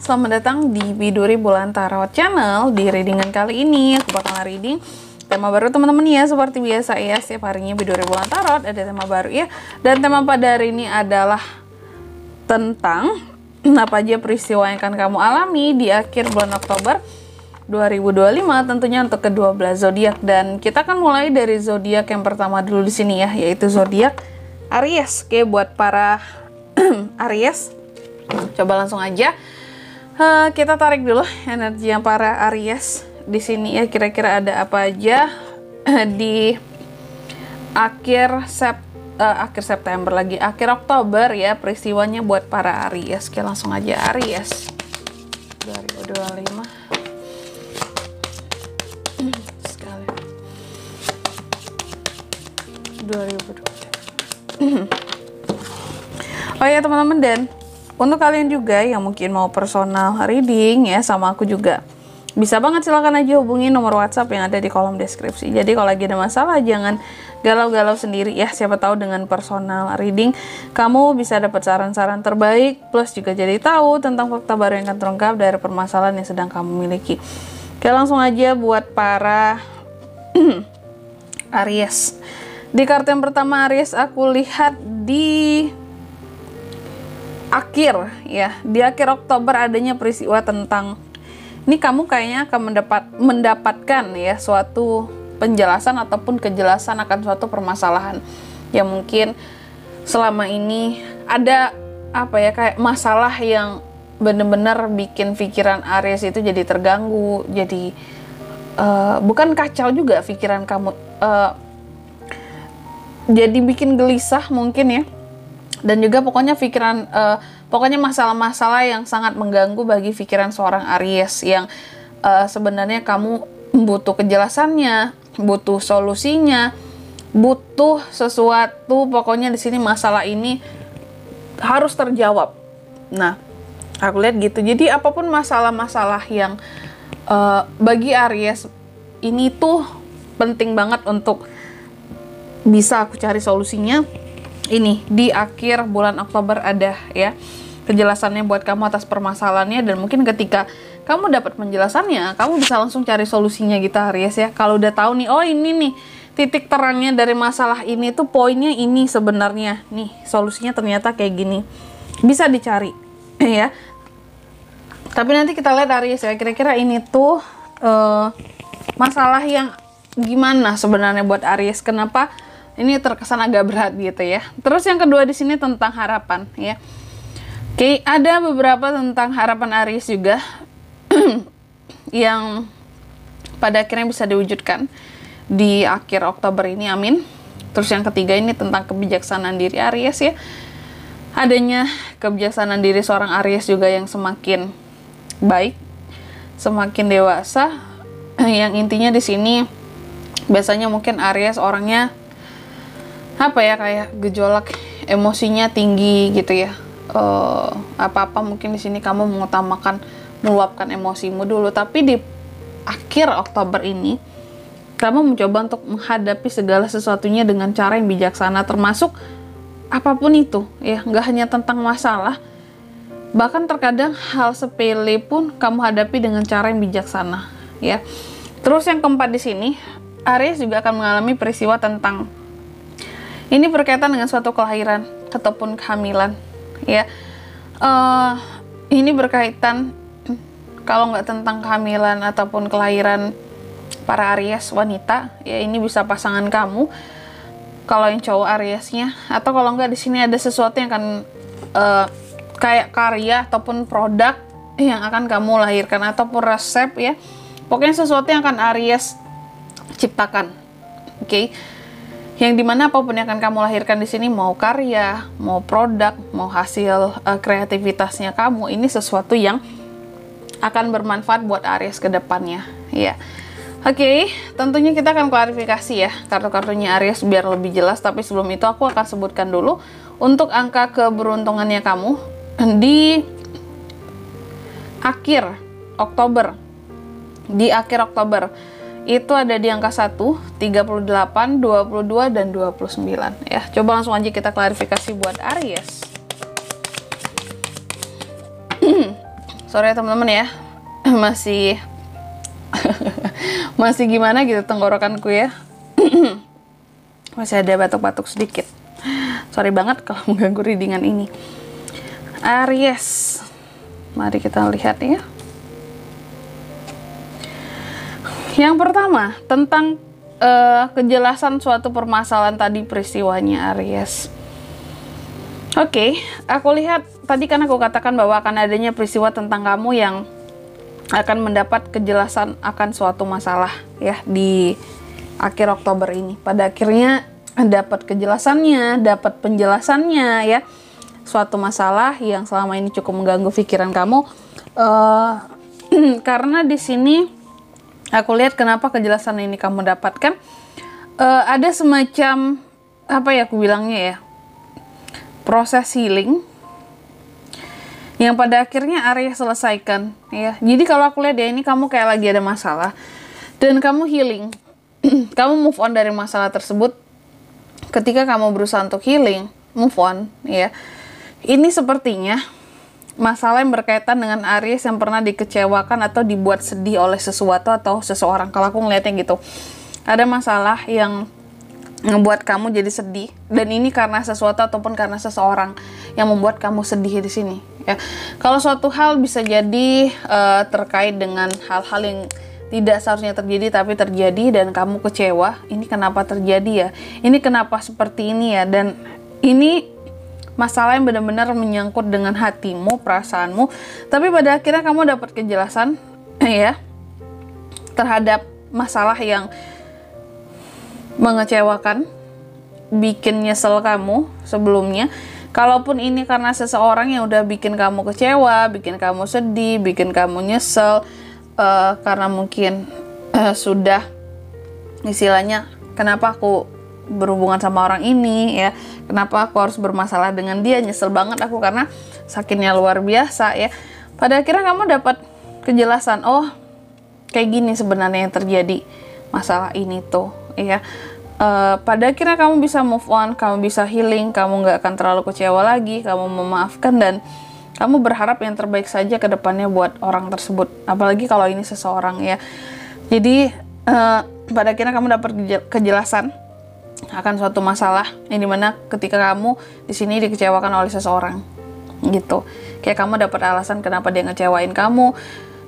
selamat datang di Biduri Bulan Tarot Channel. Di readingan kali ini aku bakalan reading tema baru teman-teman ya. Seperti biasa ya, setiap harinya Biduri Bulan Tarot ada tema baru ya. Dan tema pada hari ini adalah tentang apa aja peristiwa yang akan kamu alami di akhir bulan Oktober 2025, tentunya untuk ke-12 zodiak. Dan kita akan mulai dari zodiak yang pertama dulu di sini ya, yaitu zodiak Aries. Oke, buat para Aries, coba langsung aja kita tarik dulu energi yang para Aries di sini ya. Kira-kira ada apa aja di akhir September lagi, akhir Oktober ya, peristiwanya buat para Aries. Oke, langsung aja Aries 2025 sekali 2020. Oh ya teman-teman, dan untuk kalian juga yang mungkin mau personal reading ya sama aku juga, bisa banget, silahkan aja hubungi nomor WhatsApp yang ada di kolom deskripsi. Jadi kalau lagi ada masalah jangan galau-galau sendiri ya, siapa tahu dengan personal reading kamu bisa dapat saran-saran terbaik, plus juga jadi tahu tentang fakta baru yang akan terungkap dari permasalahan yang sedang kamu miliki. Oke, langsung aja buat para Aries. Di kartu yang pertama Aries, aku lihat di akhir ya, di akhir Oktober adanya peristiwa tentang ini, kamu kayaknya akan mendapatkan ya suatu penjelasan ataupun kejelasan akan suatu permasalahan yang mungkin selama ini ada apa ya, kayak masalah yang bener-bener bikin pikiran Aries itu jadi terganggu, jadi bukan kacau juga pikiran kamu, jadi bikin gelisah mungkin ya. Dan juga pokoknya pokoknya masalah-masalah yang sangat mengganggu bagi pikiran seorang Aries yang sebenarnya kamu butuh kejelasannya, butuh solusinya, butuh sesuatu. Pokoknya di sini masalah ini harus terjawab. Nah, aku lihat gitu. Jadi apapun masalah-masalah yang bagi Aries ini tuh penting banget untuk bisa aku cari solusinya. Ini di akhir bulan Oktober ada ya kejelasannya buat kamu atas permasalahannya. Dan mungkin ketika kamu dapat penjelasannya, kamu bisa langsung cari solusinya gitu Aries ya. Kalau udah tahu nih, oh ini nih titik terangnya dari masalah ini tuh, poinnya ini sebenarnya nih, solusinya ternyata kayak gini, bisa dicari ya. Tapi nanti kita lihat Aries ya, kira-kira ini tuh masalah yang gimana sebenarnya buat Aries, kenapa ini terkesan agak berat gitu ya. Terus yang kedua di sini tentang harapan ya. Oke, ada beberapa tentang harapan Aries juga yang pada akhirnya bisa diwujudkan di akhir Oktober ini, amin. Terus yang ketiga ini tentang kebijaksanaan diri Aries ya. Adanya kebijaksanaan diri seorang Aries juga yang semakin baik, semakin dewasa. Yang intinya di sini biasanya mungkin Aries orangnya apa ya, kayak gejolak emosinya tinggi gitu ya. Apa-apa mungkin di sini kamu mengutamakan meluapkan emosimu dulu, tapi di akhir Oktober ini kamu mencoba untuk menghadapi segala sesuatunya dengan cara yang bijaksana, termasuk apapun itu ya, nggak hanya tentang masalah, bahkan terkadang hal sepele pun kamu hadapi dengan cara yang bijaksana ya. Terus yang keempat di sini Aries juga akan mengalami peristiwa tentang ini berkaitan dengan suatu kelahiran ataupun kehamilan ya. Ini berkaitan, kalau nggak tentang kehamilan ataupun kelahiran para Aries wanita ya, ini bisa pasangan kamu kalau yang cowok Ariesnya, atau kalau nggak di sini ada sesuatu yang akan kayak karya ataupun produk yang akan kamu lahirkan ataupun resep ya. Pokoknya sesuatu yang akan Aries ciptakan. Oke. Yang dimana apapun yang akan kamu lahirkan di sini, mau karya, mau produk, mau hasil kreativitasnya kamu, ini sesuatu yang akan bermanfaat buat Aries ke depannya ya. Oke, tentunya kita akan klarifikasi ya kartu-kartunya Aries biar lebih jelas, tapi sebelum itu aku akan sebutkan dulu untuk angka keberuntungannya kamu di akhir Oktober. Di akhir Oktober itu ada di angka 1, 38, 22, dan 29 ya. Coba langsung aja kita klarifikasi buat Aries. Sorry ya teman-teman ya, masih masih gimana gitu tenggorokanku ya. Masih ada batuk-batuk sedikit. Sorry banget kalau mengganggu readingan ini. Aries, mari kita lihat ya. Yang pertama, tentang kejelasan suatu permasalahan tadi peristiwanya Aries. Oke, aku lihat tadi kan aku katakan bahwa akan adanya peristiwa tentang kamu yang akan mendapat kejelasan akan suatu masalah ya di akhir Oktober ini. Pada akhirnya dapat kejelasannya, dapat penjelasannya ya. Suatu masalah yang selama ini cukup mengganggu pikiran kamu. Karena di sini aku lihat kenapa kejelasan ini kamu dapatkan. Ada semacam apa ya aku bilangnya ya, proses healing yang pada akhirnya Aries selesaikan ya. Jadi kalau aku lihat ya, ini kamu kayak lagi ada masalah dan kamu healing. Kamu move on dari masalah tersebut. Ketika kamu berusaha untuk healing, move on ya. Ini sepertinya masalah yang berkaitan dengan Aries yang pernah dikecewakan atau dibuat sedih oleh sesuatu atau seseorang. Kalau aku ngeliatnya gitu, ada masalah yang ngebuat kamu jadi sedih, dan ini karena sesuatu ataupun karena seseorang yang membuat kamu sedih di sini ya. Kalau suatu hal bisa jadi terkait dengan hal-hal yang tidak seharusnya terjadi tapi terjadi dan kamu kecewa. Ini kenapa terjadi ya? Ini kenapa seperti ini ya? Dan ini masalah yang benar-benar menyangkut dengan hatimu, perasaanmu. Tapi pada akhirnya kamu dapat kejelasan ya terhadap masalah yang mengecewakan, bikin nyesel kamu sebelumnya. Kalaupun ini karena seseorang yang udah bikin kamu kecewa, bikin kamu sedih, bikin kamu nyesel, karena mungkin sudah istilahnya, kenapa aku berhubungan sama orang ini ya, kenapa aku harus bermasalah dengan dia, nyesel banget aku karena sakitnya luar biasa ya. Pada akhirnya kamu dapat kejelasan, oh kayak gini sebenarnya yang terjadi masalah ini tuh ya. Pada akhirnya kamu bisa move on, kamu bisa healing, kamu nggak akan terlalu kecewa lagi, kamu memaafkan dan kamu berharap yang terbaik saja ke depannya buat orang tersebut, apalagi kalau ini seseorang ya. Jadi pada akhirnya kamu dapat kejelasan akan suatu masalah yang dimana ketika kamu di sini dikecewakan oleh seseorang gitu. Kayak kamu dapat alasan kenapa dia ngecewain kamu,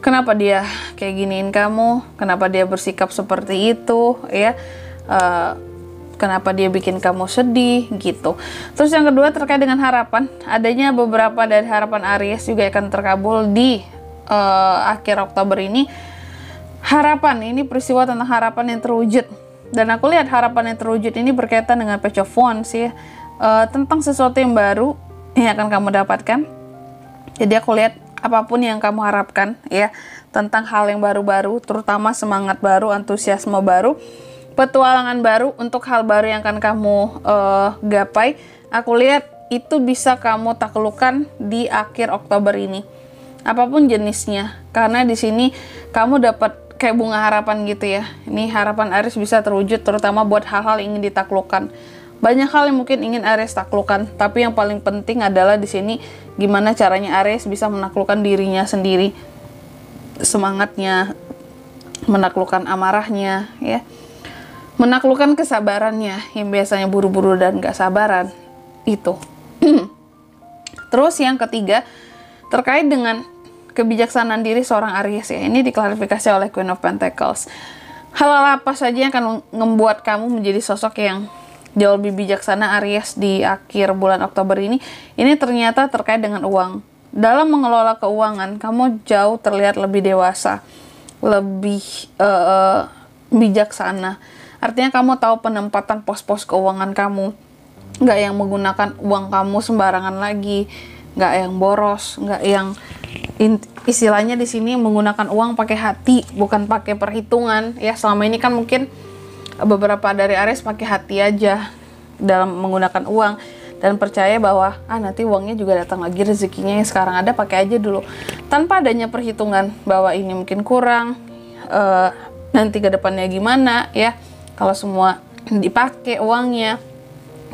kenapa dia kayak giniin kamu, kenapa dia bersikap seperti itu ya. Kenapa dia bikin kamu sedih gitu. Terus yang kedua terkait dengan harapan, adanya beberapa dari harapan Aries juga akan terkabul di akhir Oktober ini. Harapan ini peristiwa tentang harapan yang terwujud, dan aku lihat harapan yang terwujud ini berkaitan dengan Page of Wands ya, tentang sesuatu yang baru yang akan kamu dapatkan. Jadi aku lihat apapun yang kamu harapkan ya, tentang hal yang baru-baru, terutama semangat baru, antusiasme baru, petualangan baru untuk hal baru yang akan kamu gapai. Aku lihat itu bisa kamu taklukkan di akhir Oktober ini, apapun jenisnya, karena di sini kamu dapat kayak bunga harapan gitu ya. Ini harapan Aries bisa terwujud, terutama buat hal-hal yang ingin ditaklukkan. Banyak hal yang mungkin ingin Aries taklukkan, tapi yang paling penting adalah di sini gimana caranya Aries bisa menaklukkan dirinya sendiri, semangatnya, menaklukkan amarahnya ya, menaklukkan kesabarannya yang biasanya buru-buru dan gak sabaran itu. Terus yang ketiga terkait dengan kebijaksanaan diri seorang Aries ya, ini diklarifikasi oleh Queen of Pentacles. Hal-hal apa saja yang akan membuat kamu menjadi sosok yang jauh lebih bijaksana Aries di akhir bulan Oktober ini? Ini ternyata terkait dengan uang. Dalam mengelola keuangan, kamu jauh terlihat lebih dewasa, lebih bijaksana. Artinya kamu tahu penempatan pos-pos keuangan kamu, nggak yang menggunakan uang kamu sembarangan lagi, nggak yang boros, nggak yang istilahnya di sini menggunakan uang pakai hati, bukan pakai perhitungan ya. Selama ini kan mungkin beberapa dari Aries pakai hati aja dalam menggunakan uang dan percaya bahwa nanti uangnya juga datang lagi, rezekinya yang sekarang ada pakai aja dulu, tanpa adanya perhitungan bahwa ini mungkin kurang, nanti ke depannya gimana ya kalau semua dipakai uangnya.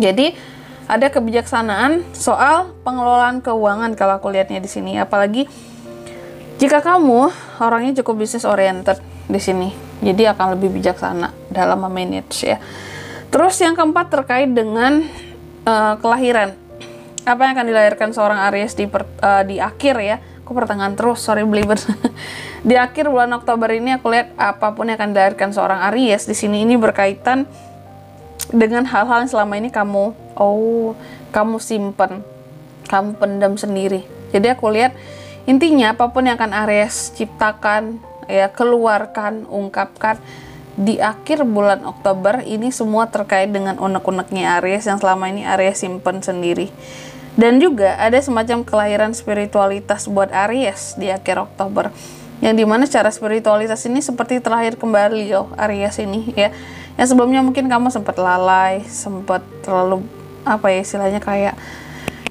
Jadi ada kebijaksanaan soal pengelolaan keuangan kalau aku lihatnya di sini, apalagi Jika kamu orangnya cukup business oriented di sini, jadi akan lebih bijaksana dalam memanage ya. Terus yang keempat terkait dengan kelahiran. Apa yang akan dilahirkan seorang Aries di akhir ya? Aku pertengahan terus, sorry belibet. Di akhir bulan Oktober ini aku lihat apapun yang akan dilahirkan seorang Aries di sini ini berkaitan dengan hal-hal yang selama ini kamu simpen, kamu pendam sendiri. Jadi aku lihat intinya apapun yang akan Aries ciptakan, ya keluarkan, ungkapkan di akhir bulan Oktober ini semua terkait dengan unek-uneknya Aries yang selama ini Aries simpen sendiri. Dan juga ada semacam kelahiran spiritualitas buat Aries di akhir Oktober, yang dimana secara spiritualitas ini seperti terlahir kembali loh Aries ini ya. Yang sebelumnya mungkin kamu sempat lalai, sempat terlalu apa ya istilahnya kayak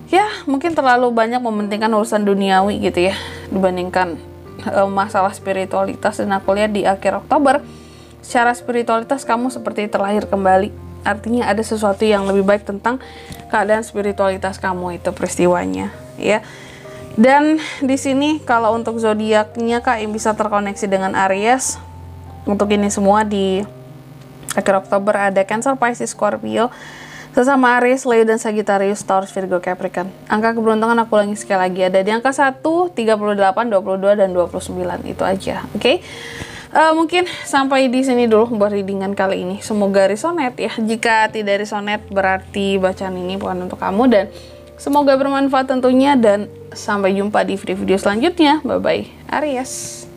ya mungkin terlalu banyak mementingkan urusan duniawi gitu ya dibandingkan masalah spiritualitas. Dan aku lihat di akhir Oktober secara spiritualitas kamu seperti terlahir kembali. Artinya ada sesuatu yang lebih baik tentang keadaan spiritualitas kamu itu peristiwanya ya. Dan di sini kalau untuk zodiaknya Kak yang bisa terkoneksi dengan Aries untuk ini semua di akhir Oktober ada Cancer, Pisces, Scorpio, sesama Aries, Leo, dan Sagittarius, Taurus, Virgo, Capricorn. Angka keberuntungan aku ulangi sekali lagi ada di angka 1, 38, 22, dan 29. Itu aja, oke? Mungkin sampai di sini dulu buat readingan kali ini. Semoga resonate ya. Jika tidak resonate berarti bacaan ini bukan untuk kamu, dan semoga bermanfaat tentunya, dan sampai jumpa di video-video selanjutnya. Bye bye Aries.